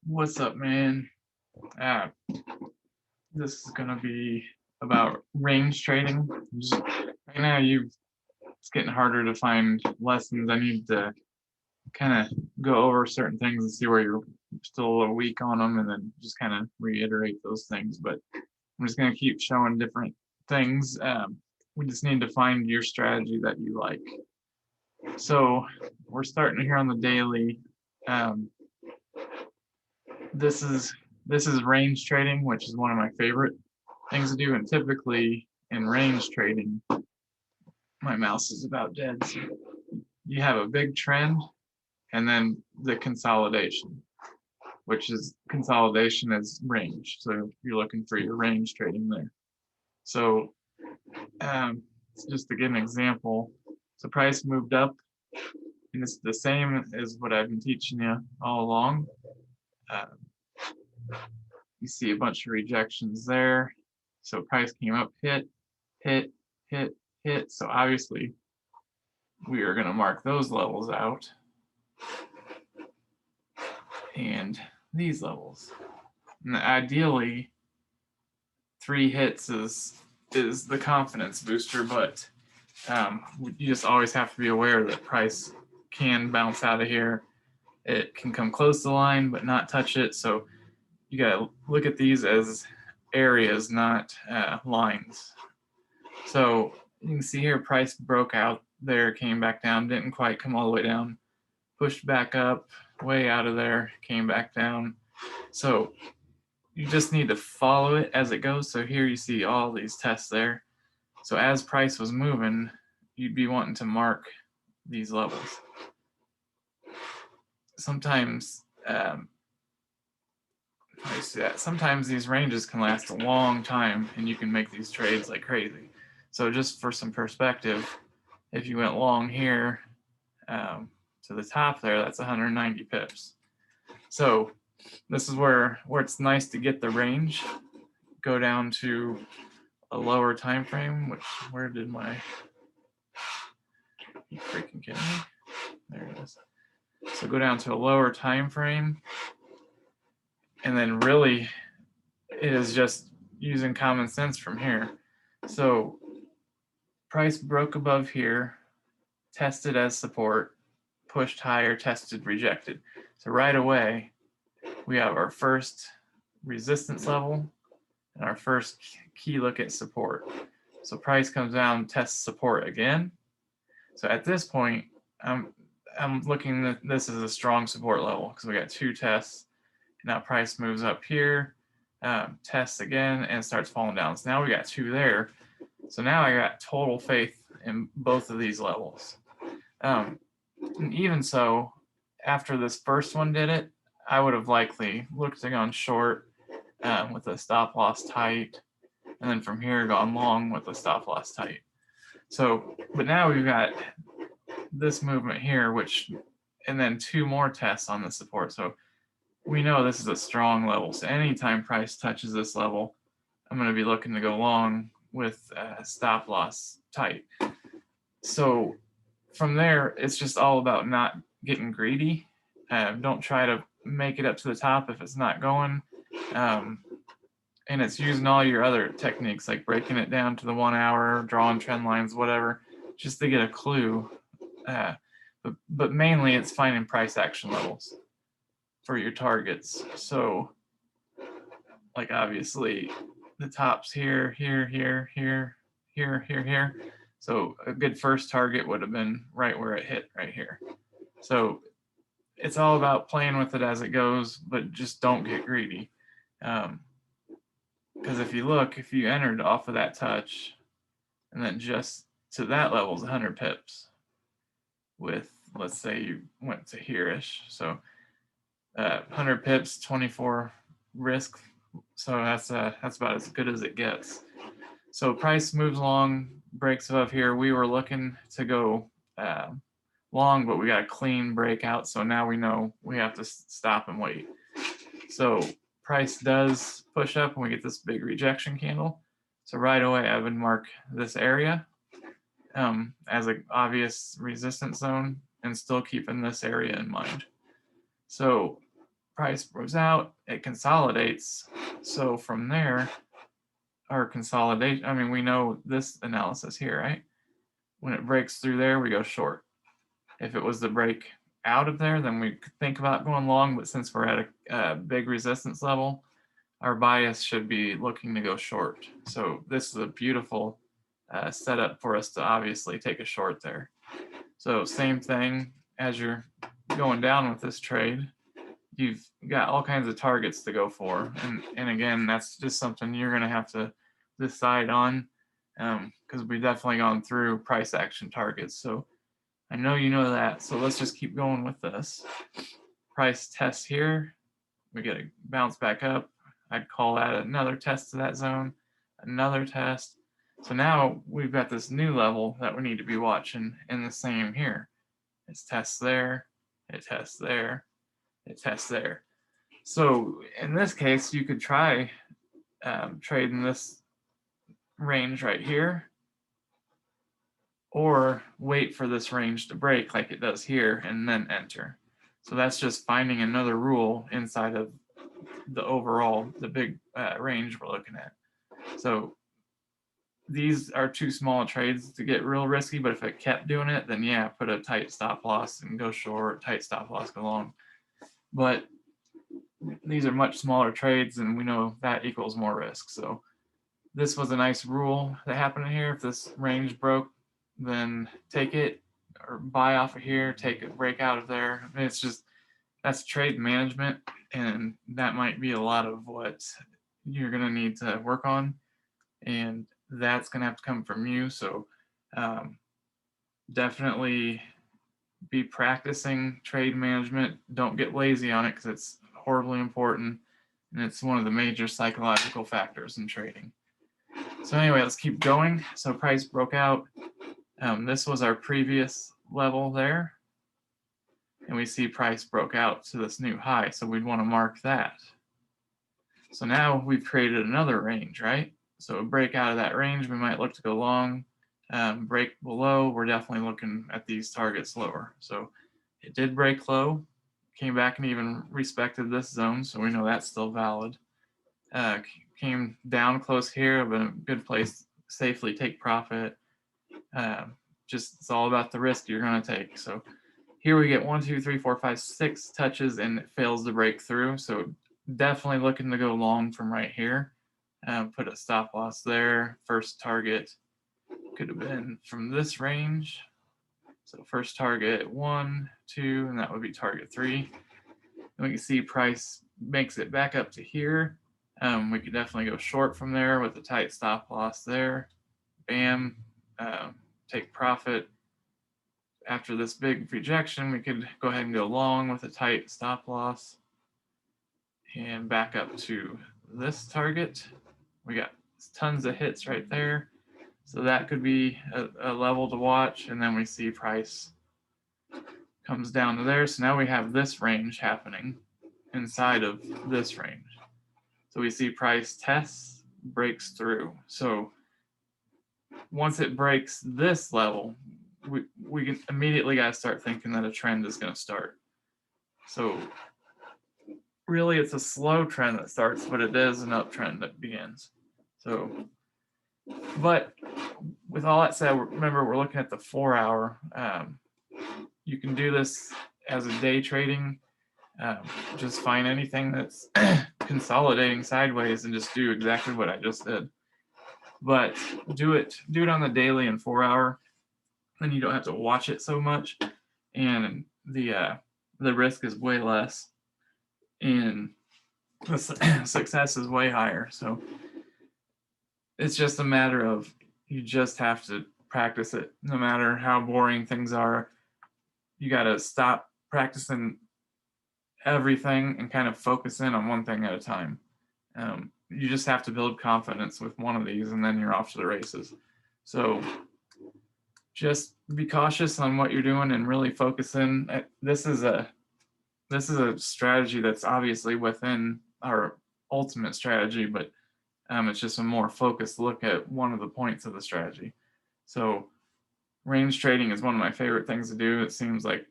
What's up, man? Uh, this is gonna be about range trading. Right now, it's getting harder to find lessons. I need to kind of go over certain things and see where you're still a little weak on them, and then just kind of reiterate those things. But I'm just gonna keep showing different things. We just need to find your strategy that you like. So we're starting here on the daily. Um, this is this is range trading, which is one of my favorite things to do. And typically in range trading, my mouse is about dead. So you have a big trend and then the consolidation, which is consolidation is range. So you're looking for your range trading there. So just to give an example, so price moved up, and it's the same as what I've been teaching you all along. Uh, you see a bunch of rejections there. So price came up, hit, hit, hit, hit. So obviously we are going to mark those levels out and these levels. And ideally, 3 hits is the confidence booster, but you just always have to be aware that price can bounce out of here. It can come close to the line, but not touch it. So you got to look at these as areas, not lines. So you can see here, price broke out there, came back down, didn't quite come all the way down, pushed back up, way out of there, came back down. So you just need to follow it as it goes. So here you see all these tests there. So as price was moving, you'd be wanting to mark these levels. Sometimes sometimes these ranges can last a long time and you can make these trades like crazy. So just for some perspective, if you went long here to the top there, that's 190 pips. So this is where it's nice to get the range, go down to a lower time frame, which where did my you freaking kidding me? There it is. So go down to a lower time frame, and then really it is just using common sense from here. So price broke above here, tested as support, pushed higher, tested, rejected. So right away, we have our first resistance level and our first key look at support. So price comes down, tests support again. So at this point, I'm looking at this as a strong support level because we got 2 tests. Now price moves up here, tests again, and starts falling down. So now we got 2 there. So now I got total faith in both of these levels. And even so, after this first one did it, I would have likely looked to gone short with a stop loss tight, and then from here gone long with a stop loss tight. So, but now we've got this movement here, which, and then 2 more tests on the support. So we know this is a strong level. So anytime price touches this level, I'm going to be looking to go long with stop loss tight. So from there, it's just all about not getting greedy. Don't try to make it up to the top if it's not going. And it's using all your other techniques like breaking it down to the 1 hour, drawing trend lines, whatever, just to get a clue. But mainly it's finding price action levels for your targets. So like obviously the tops here, here, here, here, here, here, here. So a good first target would have been right where it hit right here. So it's all about playing with it as it goes, but just don't get greedy. Because if you entered off of that touch and then just to that level is 100 pips with, let's say you went to here-ish. So 100 pips, 24 risk. So that's about as good as it gets. So price moves along, breaks above here. We were looking to go long, but we got a clean breakout. So now we know we have to stop and wait. So price does push up and we get this big rejection candle. So right away, I would mark this area as an obvious resistance zone and still keeping this area in mind. So price goes out, it consolidates. So from there, our consolidation, I mean, we know this analysis here, right? When it breaks through there, we go short. If it was the break out of there, then we could think about going long, but since we're at a big resistance level, our bias should be looking to go short. So this is a beautiful setup for us to obviously take a short there. So same thing as you're going down with this trade, you've got all kinds of targets to go for. And again, that's just something you're going to have to decide on because we've definitely gone through price action targets. So I know you know that. So let's just keep going with this. Price test here. We get a bounce back up. I'd call that another test to that zone, another test. So now we've got this new level that we need to be watching, and the same here. It's tests there, it tests there, it tests there. So in this case, you could try trading this range right here, or wait for this range to break like it does here and then enter. So that's just finding another rule inside of the overall, the big range we're looking at. So these are too small trades to get real risky, but if it kept doing it, then yeah, put a tight stop loss and go short, tight stop loss, go long. But these are much smaller trades, and we know that equals more risk. So this was a nice rule that happened here. If this range broke, then take it or buy off of here, take a break out of there. I mean, it's just, that's trade management, and that might be a lot of what you're going to need to work on, and that's going to have to come from you. So definitely be practicing trade management. Don't get lazy on it because it's horribly important, and it's one of the major psychological factors in trading. So anyway, let's keep going. So price broke out. This was our previous level there, and we see price broke out to this new high, so we'd want to mark that. So now we've created another range, right? So a break out of that range, we might look to go long. Break below, we're definitely looking at these targets lower. So it did break low, came back and even respected this zone, so we know that's still valid. Came down close here, but a good place to safely take profit. Just it's all about the risk you're going to take. So here we get 1, 2, 3, 4, 5, 6 touches, and it fails to break through. So definitely looking to go long from right here. Put a stop loss there. First target could have been from this range. So first target 1, 2, and that would be target 3. And we can see price makes it back up to here. We could definitely go short from there with a tight stop loss there. Bam, take profit. After this big rejection, we could go ahead and go long with a tight stop loss and back up to this target. We got tons of hits right there. So that could be a level to watch. And then we see price comes down to there. So now we have this range happening inside of this range. So we see price tests, breaks through. So once it breaks this level, we can immediately got to start thinking that a trend is going to start. So really it's a slow trend that starts, but it is an uptrend that begins. So, but with all that said, remember we're looking at the 4 hour. You can do this as a day trading. Just find anything that's consolidating sideways and just do exactly what I just did. But do it on the daily and 4 hour, then you don't have to watch it so much, and the risk is way less, and the success is way higher. So it's just a matter of you just have to practice it. No matter how boring things are, you got to stop practicing everything and kind of focus in on one thing at a time. You just have to build confidence with one of these, and then you're off to the races. So just be cautious on what you're doing and really focus in. This is a strategy that's obviously within our ultimate strategy, but it's just a more focused look at one of the points of the strategy. So range trading is one of my favorite things to do. It seems like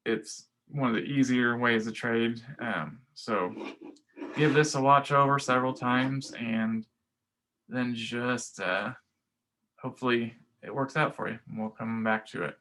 it's one of the easier ways to trade. So give this a watch over several times, and then just hopefully it works out for you. And we'll come back to it.